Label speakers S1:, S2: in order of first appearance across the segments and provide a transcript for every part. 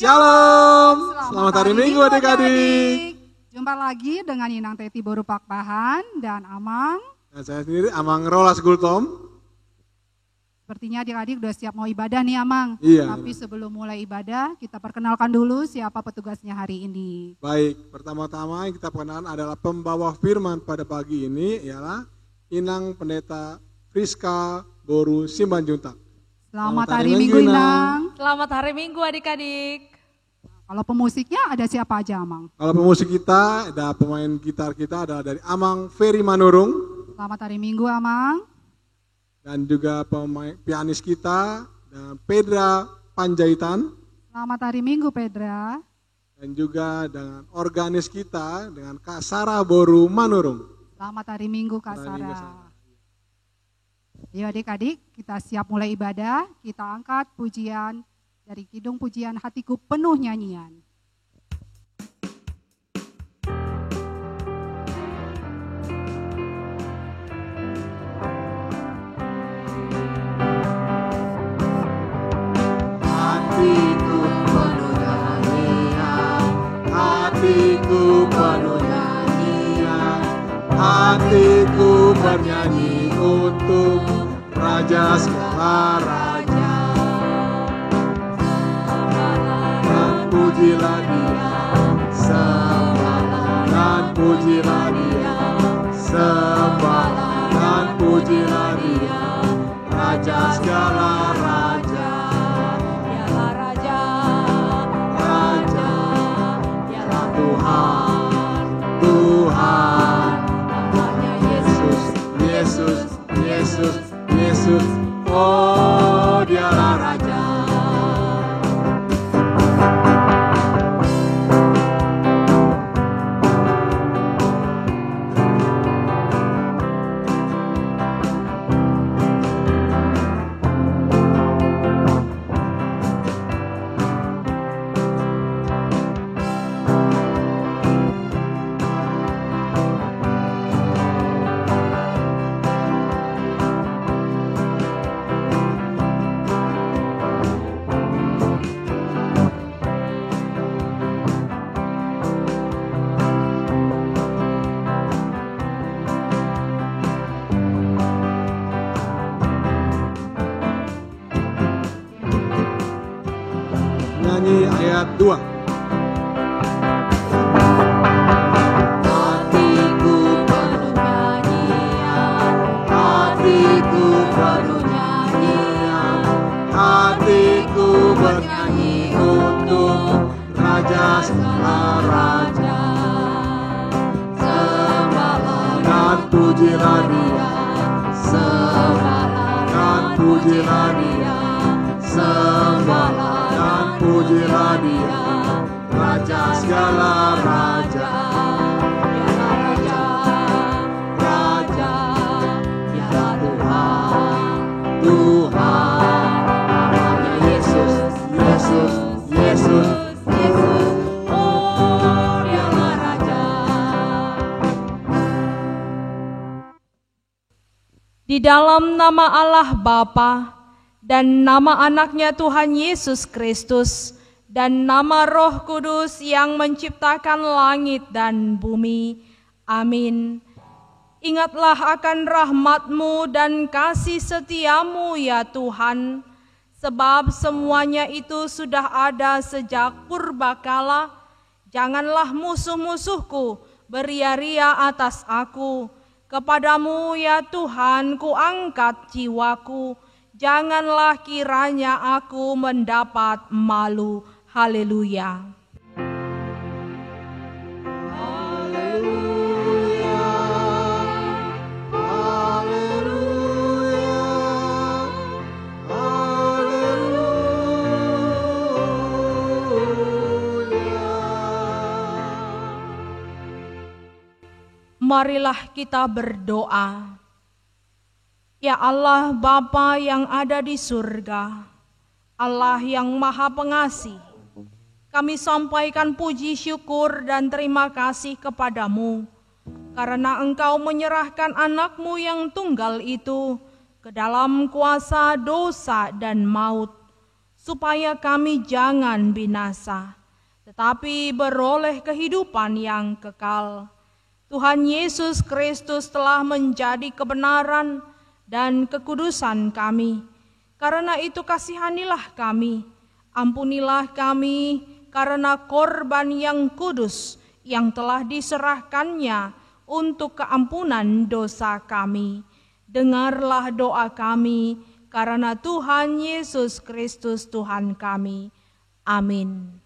S1: Shalom. Selamat hari Minggu adik-adik.
S2: Jumpa lagi dengan Inang Teti Boru Pakpahan dan Amang.
S1: Dan saya sendiri Amang Rolas Gultom.
S2: Sepertinya adik-adik udah siap mau ibadah nih Amang.
S1: Iya.
S2: Tapi sebelum mulai ibadah kita perkenalkan dulu siapa petugasnya hari ini.
S1: Baik, pertama-tama yang kita perkenalan adalah pembawa firman pada pagi ini ialah Inang Pendeta Friska Boru Simbanjuntak.
S2: Selamat hari Minggu Inang.
S3: Selamat hari Minggu adik-adik.
S2: Kalau pemusiknya ada siapa aja Amang?
S1: Kalau pemusik kita, ada pemain gitar kita adalah dari Amang Ferry Manurung.
S2: Selamat hari Minggu Amang.
S1: Dan juga pemain pianis kita dan Pedra Panjaitan.
S2: Selamat hari Minggu Pedra.
S1: Dan juga dengan organis kita dengan Kak Sarah Boru Manurung.
S2: Selamat hari Minggu Kak Sarah. Ayo adik-adik, kita siap mulai ibadah, kita angkat pujian dari Kidung Pujian Hatiku Penuh Nyanyian.
S1: Hatiku penuh nyanyian, hatiku penuh nyanyian, hatiku bernyanyi untuk Raja segala raja. Dan pujilah Dia, sembahlah dan pujilah Dia, sembahlah dan pujilah Dia, Raja segala raja.
S3: Dialah Raja,
S1: Raja,
S3: dialah
S1: Tuhan, Tuhan,
S3: namanya Yesus.
S1: Yesus, Yesus, Yesus, oh Dialah Raja. Nyanyi ayat 2. Hatiku penuh nyanyian, hatiku penuh nyanyian, hatiku bernyanyi untuk Raja segala raja. Sembahlah dan pujilah Dia, sembahlah dan pujilah Dia, sembahlah dan pujilah Dia, Raja segala raja.
S3: Dialah Raja,
S1: Raja,
S3: dialah Tuhan.
S1: Tuhan, namanya Yesus, Yesus, Yesus,
S3: Yesus, oh dialah Raja. Di dalam nama Allah Bapa dan nama anaknya Tuhan Yesus Kristus dan nama Roh Kudus yang menciptakan langit dan bumi. Amin. Ingatlah akan rahmat-Mu dan kasih setia-Mu ya Tuhan, sebab semuanya itu sudah ada sejak purbakala. Janganlah musuh-musuhku beria-ria atas aku. Kepadamu ya Tuhan ku angkat jiwaku. Janganlah kiranya aku mendapat malu. Haleluya.
S1: Haleluya, Haleluya, Haleluya.
S3: Marilah kita berdoa. Ya Allah Bapa yang ada di surga, Allah yang Maha Pengasih, kami sampaikan puji syukur dan terima kasih kepadamu, karena Engkau menyerahkan anak-Mu yang tunggal itu ke dalam kuasa dosa dan maut, supaya kami jangan binasa, tetapi beroleh kehidupan yang kekal. Tuhan Yesus Kristus telah menjadi kebenaran dan kekudusan kami. Karena itu kasihanilah kami, ampunilah kami karena korban yang kudus yang telah diserahkannya untuk keampunan dosa kami. Dengarlah doa kami karena Tuhan Yesus Kristus Tuhan kami. Amin.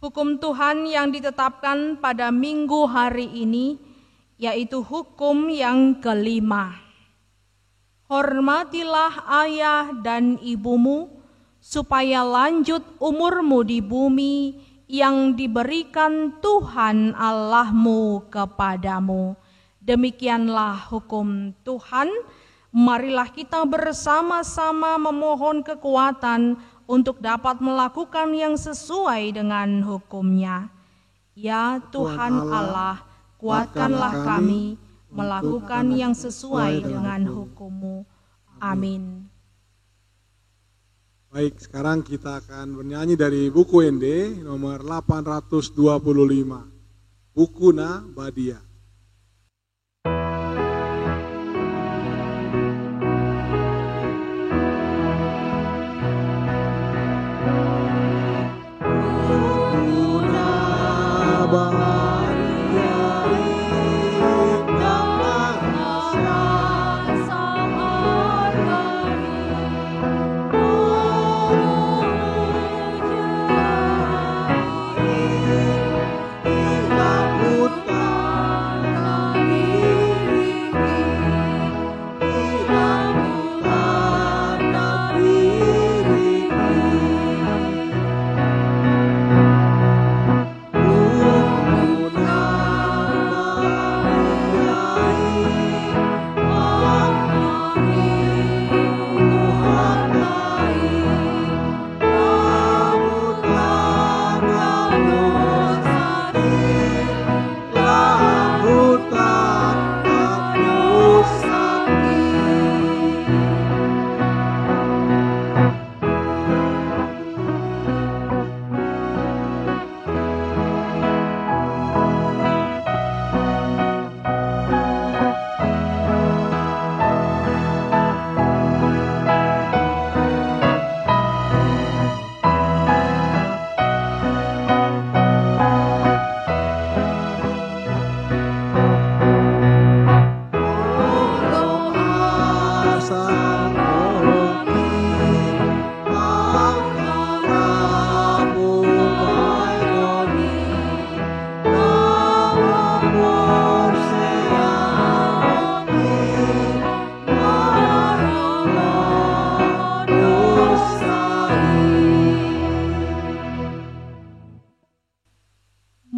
S3: Hukum Tuhan yang ditetapkan pada minggu hari ini, yaitu hukum yang kelima. Hormatilah ayah dan ibumu, supaya lanjut umurmu di bumi yang diberikan Tuhan Allahmu kepadamu. Demikianlah hukum Tuhan. Marilah kita bersama-sama memohon kekuatan untuk dapat melakukan yang sesuai dengan hukum-Nya. Ya Tuhan Allah, kuatkanlah kami melakukan yang sesuai dengan hukum-Mu. Amin.
S1: Baik, sekarang kita akan bernyanyi dari buku ND nomor 825. Bukuna Badia.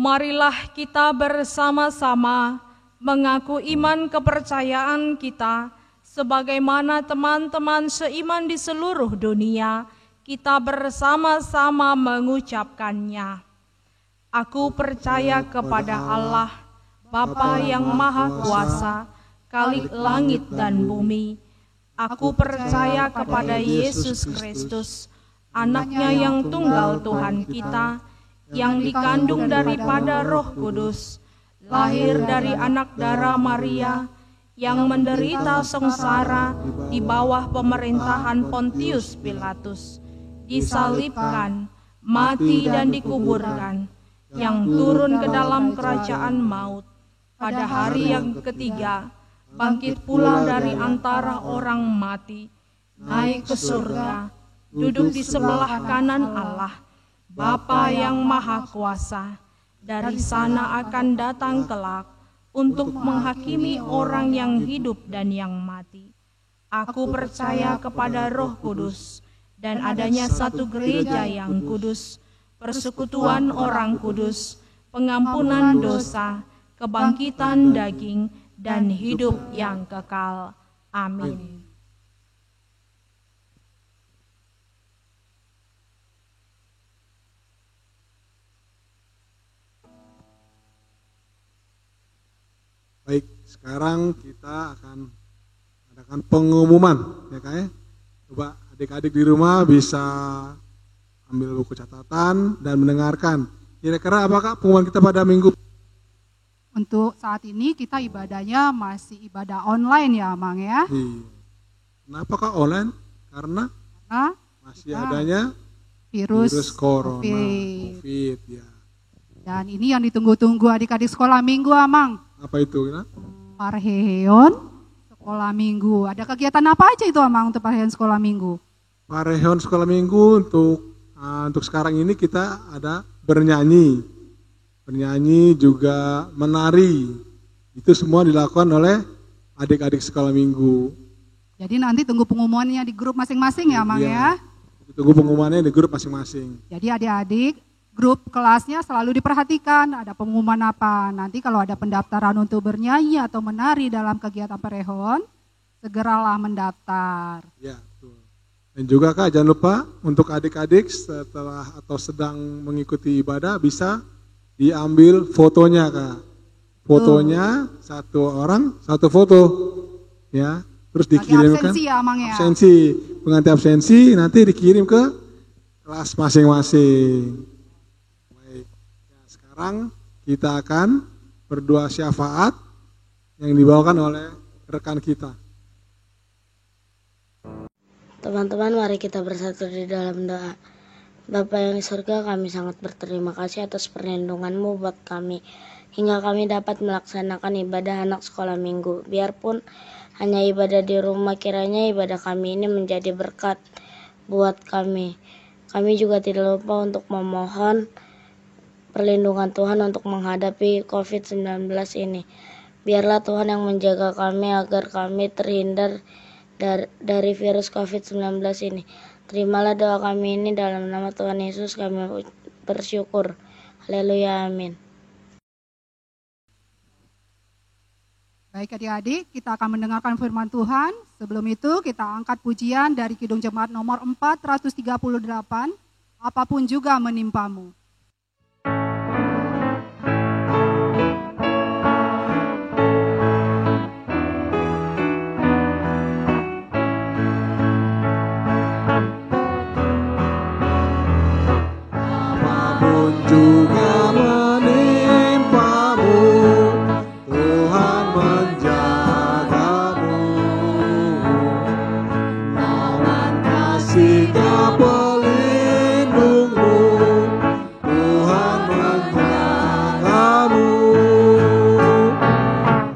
S3: Marilah kita bersama-sama mengaku iman kepercayaan kita sebagaimana teman-teman seiman di seluruh dunia. Kita bersama-sama mengucapkannya. Aku percaya kepada Allah, Bapa yang Maha Kuasa, Khalik langit dan bumi. Aku percaya kepada Yesus Kristus, Anaknya yang tunggal Tuhan kita, yang dikandung daripada Roh Kudus, lahir dari anak darah Maria, yang menderita sengsara di bawah pemerintahan Pontius Pilatus, disalibkan, mati dan dikuburkan, yang turun ke dalam kerajaan maut, pada hari yang ketiga, bangkit pula dari antara orang mati, naik ke surga, duduk di sebelah kanan Allah, Bapa yang Maha Kuasa. Dari sana akan datang kelak untuk menghakimi orang yang hidup dan yang mati. Aku percaya kepada Roh Kudus dan adanya satu gereja yang kudus, persekutuan orang kudus, pengampunan dosa, kebangkitan daging, dan hidup yang kekal. Amin.
S1: Baik, sekarang kita akan adakan pengumuman, ya Kak ya. Coba adik-adik di rumah bisa ambil buku catatan dan mendengarkan. Kira-kira apakah pengumuman kita pada minggu?
S2: Untuk saat ini kita ibadahnya masih ibadah online ya, Mang ya.
S1: Iya. Kenapa kak online? Karena masih adanya virus corona, COVID ya.
S2: Dan ini yang ditunggu-tunggu adik-adik sekolah minggu, Amang.
S1: Apa itu? Ya?
S2: Parheon sekolah minggu. Ada kegiatan apa aja itu, Amang, untuk parheon sekolah minggu?
S1: Parheon sekolah minggu untuk sekarang ini kita ada bernyanyi juga menari. Itu semua dilakukan oleh adik-adik sekolah minggu.
S2: Jadi nanti tunggu pengumumannya di grup masing-masing ya, Mang ya?
S1: Tunggu pengumumannya di grup masing-masing.
S2: Jadi adik-adik grup kelasnya selalu diperhatikan ada pengumuman apa. Nanti kalau ada pendaftaran untuk bernyanyi atau menari dalam kegiatan parheon, segeralah mendaftar. Ya, betul.
S1: Dan juga Kak, jangan lupa untuk adik-adik setelah atau sedang mengikuti ibadah bisa diambil fotonya Kak. Fotonya satu orang satu foto. Ya, terus dikirimkan.
S2: Absensi ya, Mang ya.
S1: Absensi, pengganti absensi nanti dikirim ke kelas masing-masing. Sekarang kita akan berdoa syafaat yang dibawakan oleh rekan kita.
S4: Teman-teman, mari kita bersatu di dalam doa. Bapa yang di surga, kami sangat berterima kasih atas perlindungan-Mu buat kami, hingga kami dapat melaksanakan ibadah anak sekolah minggu. Biarpun hanya ibadah di rumah, kiranya ibadah kami ini menjadi berkat buat kami. Kami juga tidak lupa untuk memohon perlindungan Tuhan untuk menghadapi COVID-19 ini. Biarlah Tuhan yang menjaga kami agar kami terhindar dari virus COVID-19 ini. Terimalah doa kami ini dalam nama Tuhan Yesus kami bersyukur. Haleluya, amin.
S2: Baik adik-adik, kita akan mendengarkan firman Tuhan. Sebelum itu kita angkat pujian dari Kidung Jemaat nomor 438, apapun juga menimpamu.
S1: Juga menimpamu, Tuhan menjagamu, naungan kasih-Nya pelindungmu, Tuhan menjagamu,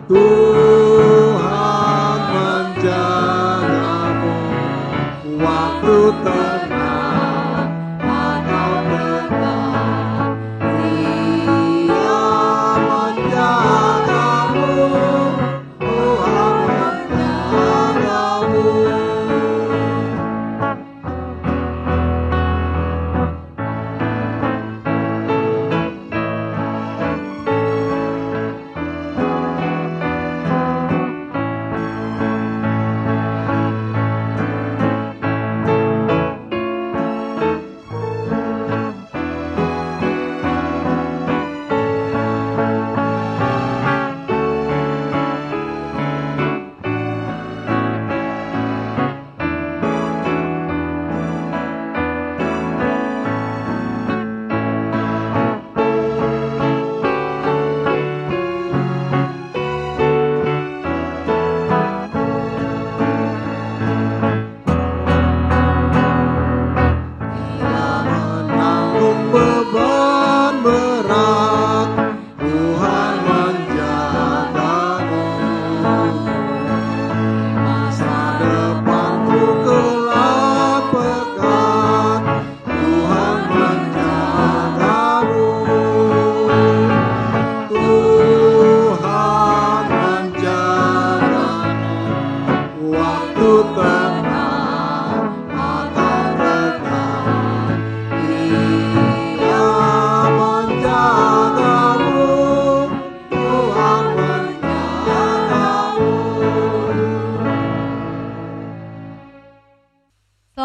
S1: Tuhan menjagamu, waktu tenang.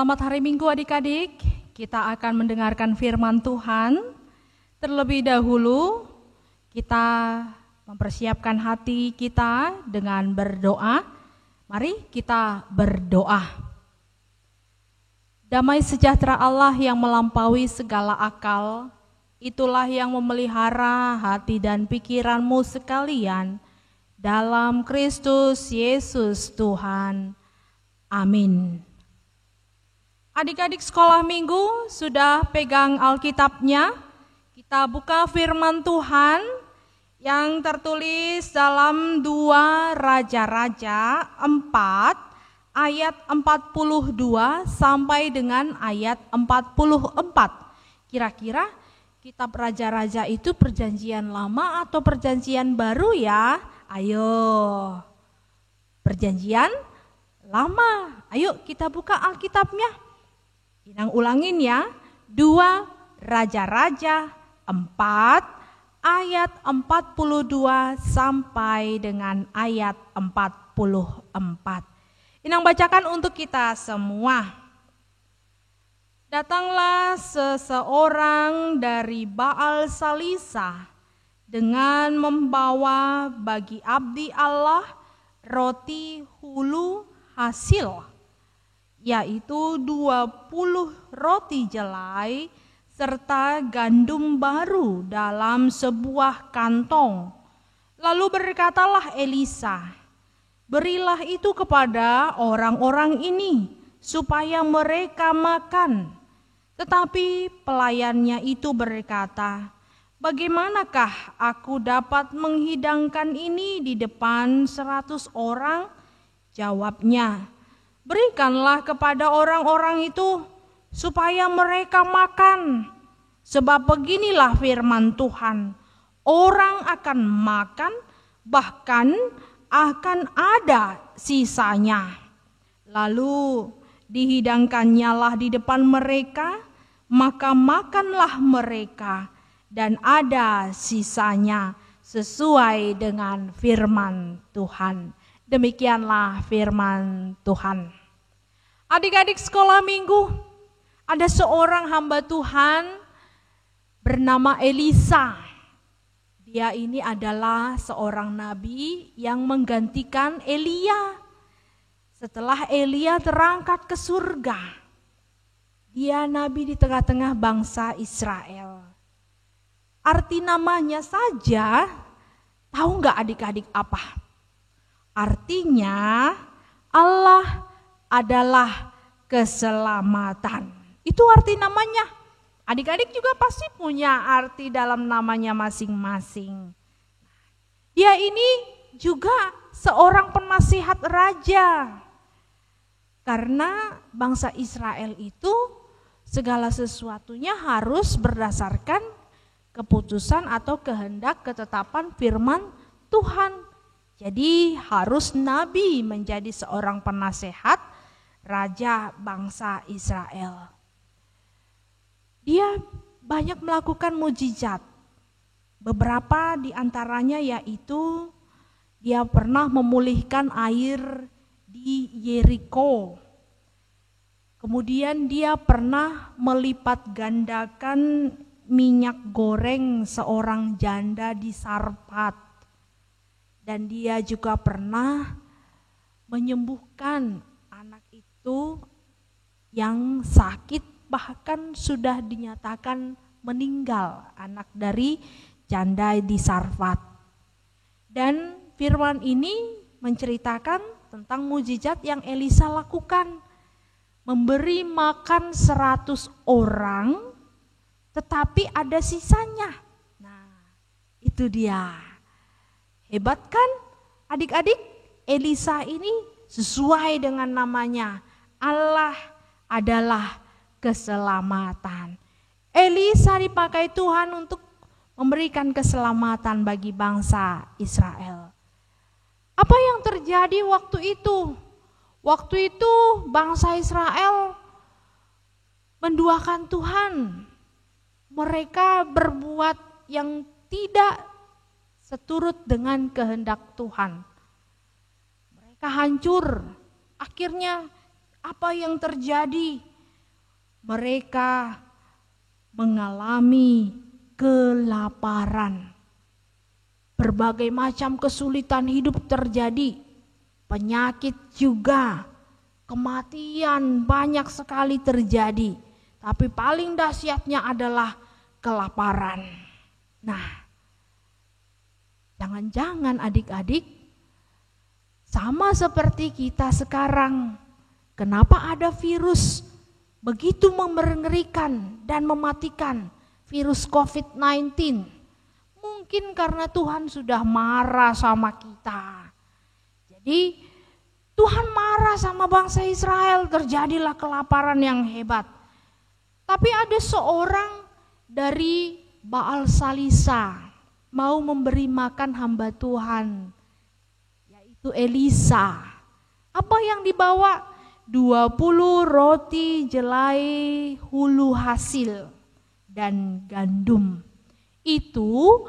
S3: Selamat hari Minggu adik-adik, kita akan mendengarkan firman Tuhan. Terlebih dahulu kita mempersiapkan hati kita dengan berdoa. Mari kita berdoa. Damai sejahtera Allah yang melampaui segala akal, itulah yang memelihara hati dan pikiranmu sekalian dalam Kristus Yesus Tuhan. Amin. Adik-adik sekolah minggu sudah pegang Alkitabnya? Kita buka firman Tuhan yang tertulis dalam 2 Raja-Raja 4 ayat 42 sampai dengan ayat 44. Kira-kira kitab Raja-Raja itu perjanjian lama atau perjanjian baru ya? Ayo, perjanjian lama. Ayo kita buka Alkitabnya. Inang ulangin ya, 2 Raja-Raja 4 ayat 42 sampai dengan ayat 44. Inang bacakan untuk kita semua. Datanglah seseorang dari Baal Salisa dengan membawa bagi abdi Allah roti hulu hasil, yaitu 20 roti jelai serta gandum baru dalam sebuah kantong. Lalu berkatalah Elisa, berilah itu kepada orang-orang ini supaya mereka makan. Tetapi pelayannya itu berkata, bagaimanakah aku dapat menghidangkan ini di depan 100 orang? Jawabnya, berikanlah kepada orang-orang itu supaya mereka makan. Sebab beginilah firman Tuhan, orang akan makan, bahkan akan ada sisanya. Lalu dihidangkannyalah di depan mereka, maka makanlah mereka dan ada sisanya sesuai dengan firman Tuhan. Demikianlah firman Tuhan. Adik-adik sekolah minggu, ada seorang hamba Tuhan bernama Elisa. Dia ini adalah seorang nabi yang menggantikan Elia. Setelah Elia terangkat ke surga, dia nabi di tengah-tengah bangsa Israel. Arti namanya saja, tahu nggak adik-adik apa? Artinya Allah adalah keselamatan. Itu arti namanya. Adik-adik juga pasti punya arti dalam namanya masing-masing. Dia ini juga seorang penasihat raja. Karena bangsa Israel itu segala sesuatunya harus berdasarkan keputusan atau kehendak ketetapan firman Tuhan. Jadi harus nabi menjadi seorang penasehat raja bangsa Israel. Dia banyak melakukan mujizat. Beberapa di antaranya yaitu dia pernah memulihkan air di Yeriko. Kemudian dia pernah melipat gandakan minyak goreng seorang janda di Sarfat. Dan dia juga pernah menyembuhkan anak itu yang sakit, bahkan sudah dinyatakan meninggal, anak dari janda di Sarfat. Dan firman ini menceritakan tentang mujizat yang Elisa lakukan. Memberi makan 100 orang, tetapi ada sisanya. Nah, itu dia. Hebat kan adik-adik? Elisa ini sesuai dengan namanya. Allah adalah keselamatan. Elisa dipakai Tuhan untuk memberikan keselamatan bagi bangsa Israel. Apa yang terjadi waktu itu? Waktu itu bangsa Israel menduakan Tuhan. Mereka berbuat yang tidak seturut dengan kehendak Tuhan. Mereka hancur. Akhirnya apa yang terjadi? Mereka mengalami kelaparan. Berbagai macam kesulitan hidup terjadi. Penyakit juga kematian banyak sekali terjadi. Tapi paling dahsyatnya adalah kelaparan. Nah, jangan-jangan adik-adik sama seperti kita sekarang. Kenapa ada virus begitu mengerikan dan mematikan, virus COVID-19? Mungkin karena Tuhan sudah marah sama kita. Jadi Tuhan marah sama bangsa Israel, terjadilah kelaparan yang hebat. Tapi ada seorang dari Baal Salisa mau memberi makan hamba Tuhan, yaitu Elisa. Apa yang dibawa? 20 roti jelai hulu hasil dan gandum. Itu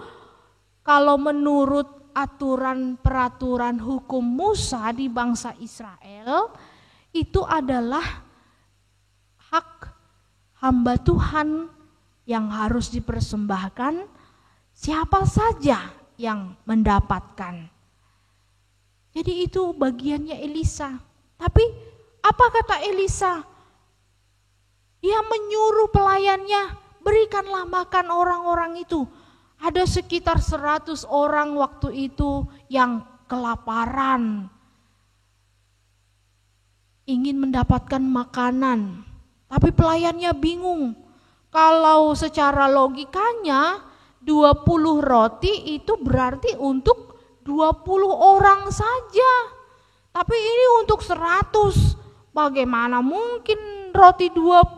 S3: kalau menurut aturan peraturan hukum Musa di bangsa Israel, itu adalah hak hamba Tuhan yang harus dipersembahkan, siapa saja yang mendapatkan. Jadi itu bagiannya Elisa. Tapi apa kata Elisa? Dia menyuruh pelayannya, berikanlah makan orang-orang itu. Ada sekitar 100 orang waktu itu yang kelaparan, ingin mendapatkan makanan. Tapi pelayannya bingung. Kalau secara logikanya 20 roti itu berarti untuk 20 orang saja. Tapi ini untuk 100. Bagaimana mungkin roti 20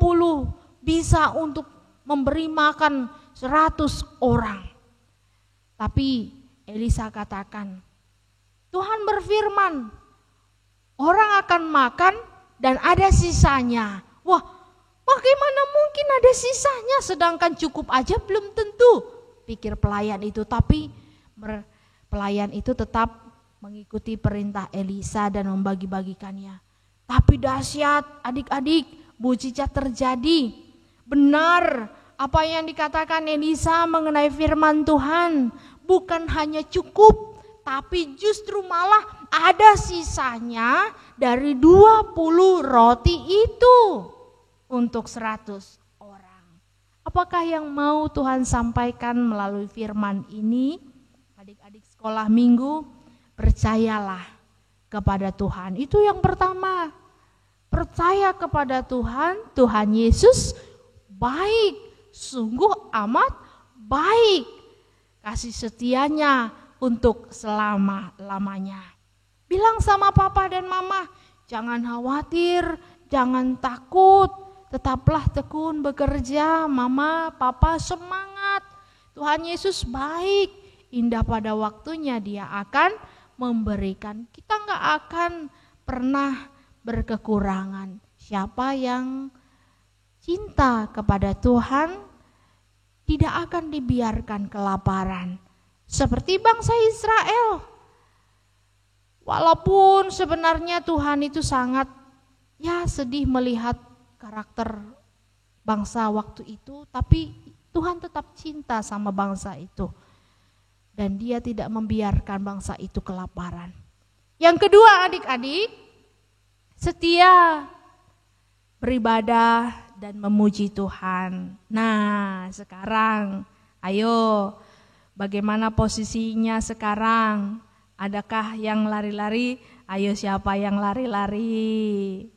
S3: bisa untuk memberi makan 100 orang? Tapi Elisa katakan, Tuhan berfirman, orang akan makan dan ada sisanya. Wah, bagaimana mungkin ada sisanya, sedangkan cukup aja belum tentu, pikir pelayan itu. Tapi pelayan itu tetap mengikuti perintah Elisa dan membagi-bagikannya. Tapi dahsyat adik-adik, mujizat terjadi. Benar apa yang dikatakan Elisa mengenai firman Tuhan, bukan hanya cukup, tapi justru malah ada sisanya dari 20 roti itu untuk 100 orang. Apakah yang mau Tuhan sampaikan melalui firman ini? Adik-adik sekolah minggu, percayalah kepada Tuhan. Itu yang pertama. Percaya kepada Tuhan, Tuhan Yesus baik, sungguh amat baik. Kasih setianya untuk selama-lamanya. Bilang sama papa dan mama, jangan khawatir, jangan takut, tetaplah tekun bekerja. Mama, papa semangat. Tuhan Yesus baik, indah pada waktunya Dia akan memberikan. Kita nggak akan pernah berkekurangan. Siapa yang cinta kepada Tuhan tidak akan dibiarkan kelaparan. Seperti bangsa Israel. Walaupun sebenarnya Tuhan itu sangat sedih melihat karakter bangsa waktu itu, tapi Tuhan tetap cinta sama bangsa itu. Dan Dia tidak membiarkan bangsa itu kelaparan. Yang kedua adik-adik, setia beribadah dan memuji Tuhan. Nah sekarang ayo, bagaimana posisinya sekarang? Adakah yang lari-lari? Ayo, siapa yang lari-lari?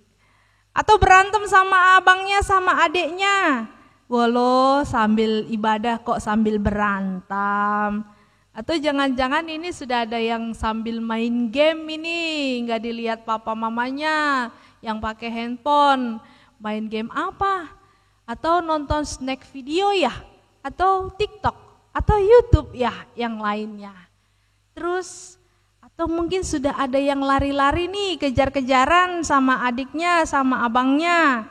S3: Atau berantem sama abangnya sama adiknya? Walau sambil ibadah kok sambil berantem. Atau jangan-jangan ini sudah ada yang sambil main game ini, nggak dilihat papa mamanya, yang pakai handphone. Main game apa? Atau nonton snack video ya? Atau TikTok? Atau YouTube ya yang lainnya? Terus atau mungkin sudah ada yang lari-lari nih, kejar-kejaran sama adiknya, sama abangnya.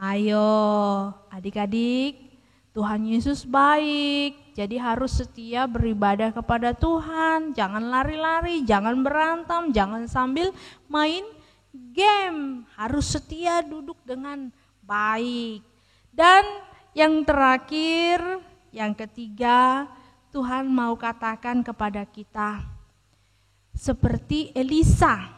S3: Ayo adik-adik, Tuhan Yesus baik. Jadi harus setia beribadah kepada Tuhan. Jangan lari-lari, jangan berantem, jangan sambil main game. Harus setia duduk dengan baik. Dan yang terakhir, yang ketiga, Tuhan mau katakan kepada kita, seperti Elisa,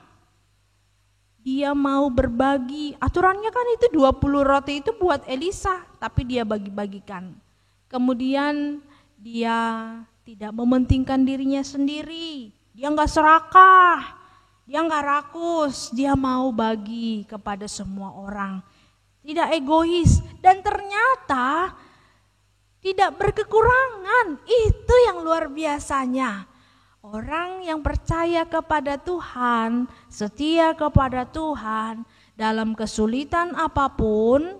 S3: dia mau berbagi. Aturannya kan itu 20 roti itu buat Elisa, tapi dia bagi-bagikan. Kemudian dia tidak mementingkan dirinya sendiri, dia nggak serakah, dia nggak rakus, dia mau bagi kepada semua orang. Tidak egois dan ternyata tidak berkekurangan. Itu yang luar biasanya. Orang yang percaya kepada Tuhan, setia kepada Tuhan, dalam kesulitan apapun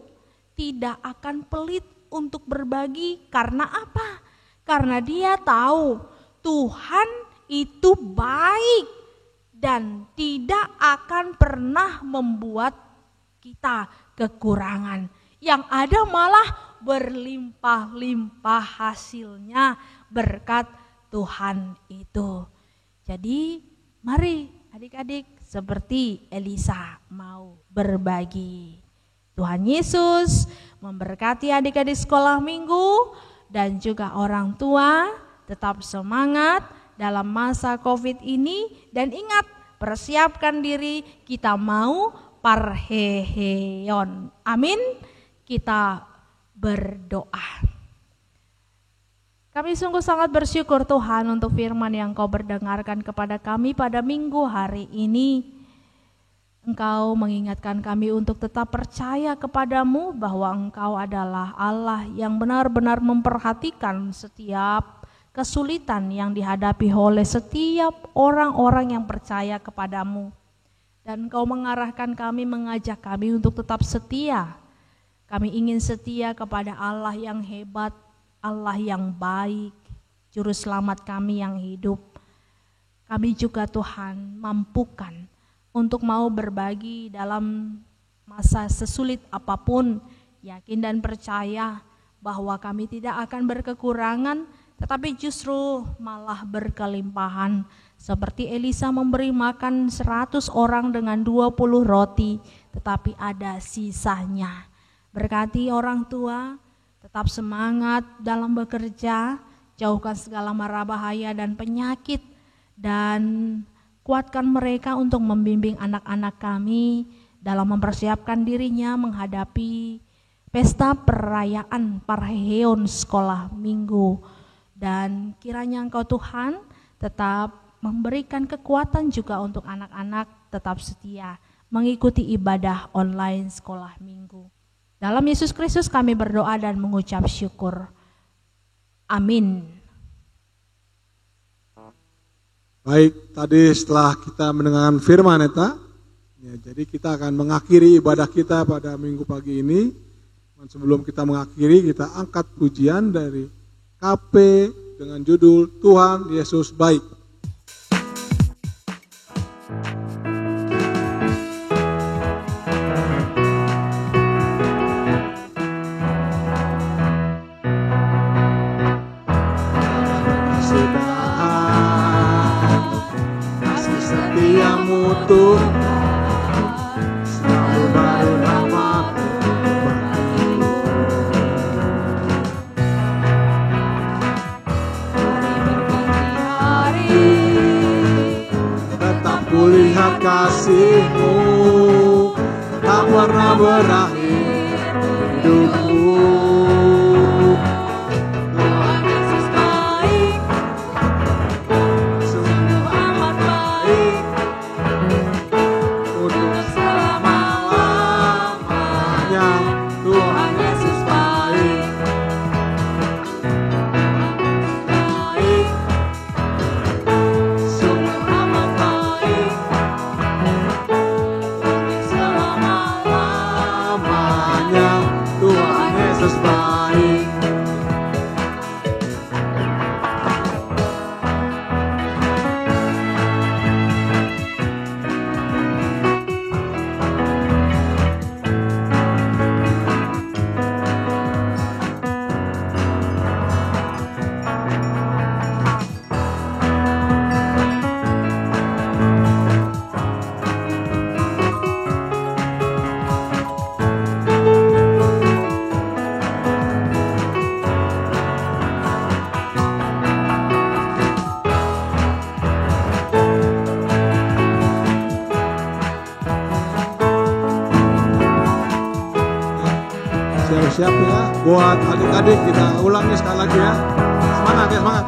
S3: tidak akan pelit untuk berbagi. Karena apa? Karena dia tahu Tuhan itu baik dan tidak akan pernah membuat kita kekurangan. Yang ada malah berlimpah-limpah hasilnya berkat Tuhan itu. Jadi mari adik-adik seperti Elisa mau berbagi. Tuhan Yesus memberkati adik-adik sekolah minggu dan juga orang tua. Tetap semangat dalam masa COVID ini dan ingat, persiapkan diri, kita mau parheheon. Amin. Kita berdoa. Kami sungguh sangat bersyukur Tuhan untuk firman yang Kau berdengarkan kepada kami pada minggu hari ini. Engkau mengingatkan kami untuk tetap percaya kepadamu bahwa Engkau adalah Allah yang benar-benar memperhatikan setiap kesulitan yang dihadapi oleh setiap orang-orang yang percaya kepadamu. Dan Engkau mengarahkan kami, mengajak kami untuk tetap setia. Kami ingin setia kepada Allah yang hebat, Allah yang baik, Juru Selamat kami yang hidup. Kami juga Tuhan mampukan untuk mau berbagi dalam masa sesulit apapun, yakin dan percaya bahwa kami tidak akan berkekurangan, tetapi justru malah berkelimpahan. Seperti Elisa memberi makan 100 orang dengan 20 roti, tetapi ada sisanya. Berkati orang tua, tetap semangat dalam bekerja, jauhkan segala mara bahaya dan penyakit, dan kuatkan mereka untuk membimbing anak-anak kami dalam mempersiapkan dirinya menghadapi pesta perayaan Parheheon sekolah minggu. Dan kiranya Engkau Tuhan tetap memberikan kekuatan juga untuk anak-anak tetap setia mengikuti ibadah online sekolah minggu. Dalam Yesus Kristus kami berdoa dan mengucap syukur. Amin.
S1: Baik, tadi setelah kita mendengarkan firman Eta, ya, jadi kita akan mengakhiri ibadah kita pada minggu pagi ini. Dan sebelum kita mengakhiri, kita angkat pujian dari KP dengan judul Tuhan Yesus Baik. Tuhan selalu baru nama-Mu bagimu. Berganti hari tetap kulihat kasih-Mu, tak pernah berakhir hidupku. Tuhan Yesus baik, sungguh amat baik. Tuhan Yesus baik, baik, sungguh amat baik, untuk selama-lamanya. Tuhan Yesus siap ya. Buat adik-adik kita ulangi sekali lagi ya. Semangat ya, semangat.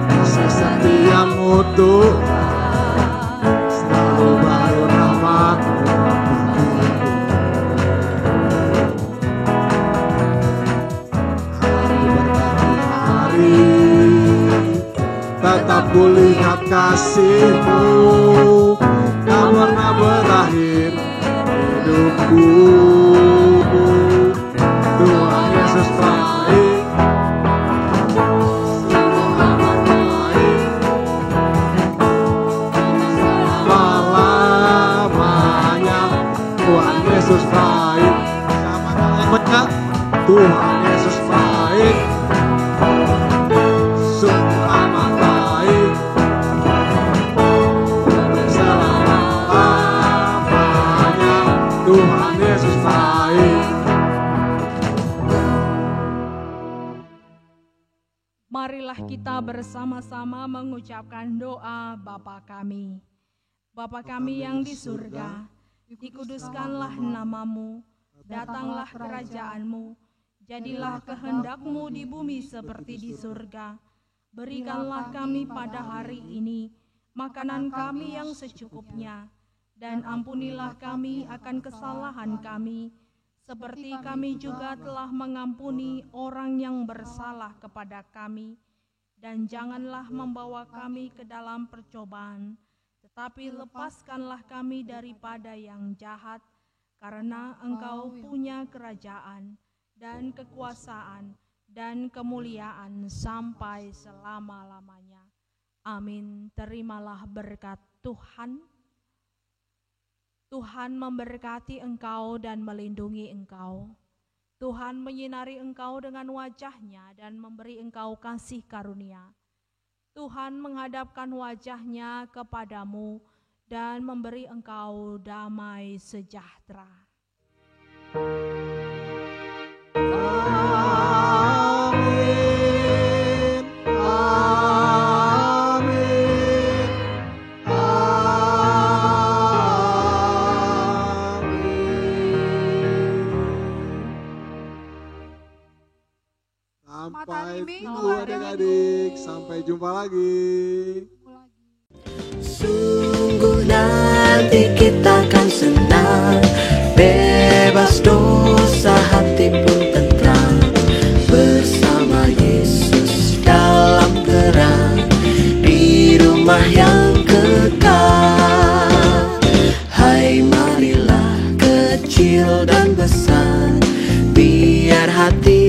S1: Kasih setiamu Tuhan, selalu baru rahmat-Mu bagiku. Hari berganti hari, tetap kulihat kasih-Mu, tak pernah berakhir hidupku. Tuhan Yesus baik, sungguh amat baik, selamanya. Tuhan Yesus baik, sama namanya. Tuhan Yesus baik, sungguh amat baik, selamanya. Tuhan Yesus baik.
S3: Marilah kita bersama-sama mengucapkan doa Bapa kami. Bapa kami yang di surga, dikuduskanlah nama-Mu, datanglah kerajaan-Mu, jadilah kehendak-Mu di bumi seperti di surga. Berikanlah kami pada hari ini makanan kami yang secukupnya, dan ampunilah kami akan kesalahan kami, seperti kami juga telah mengampuni orang yang bersalah kepada kami. Dan janganlah membawa kami ke dalam percobaan, tetapi lepaskanlah kami daripada yang jahat, karena Engkau punya kerajaan dan kekuasaan dan kemuliaan sampai selama-lamanya. Amin. Terimalah berkat Tuhan. Tuhan memberkati engkau dan melindungi engkau. Tuhan menyinari engkau dengan wajah-Nya dan memberi engkau kasih karunia. Tuhan menghadapkan wajah-Nya kepadamu dan memberi engkau damai sejahtera.
S1: Amin. Amin. Sampai minggu adik-adik, sampai jumpa lagi.
S5: Sungguh nanti kita akan senang, bebas dosa, hati pun tentram, bersama Yesus dalam terang, di rumah yang kekal. Hai marilah kecil dan besar, biar hati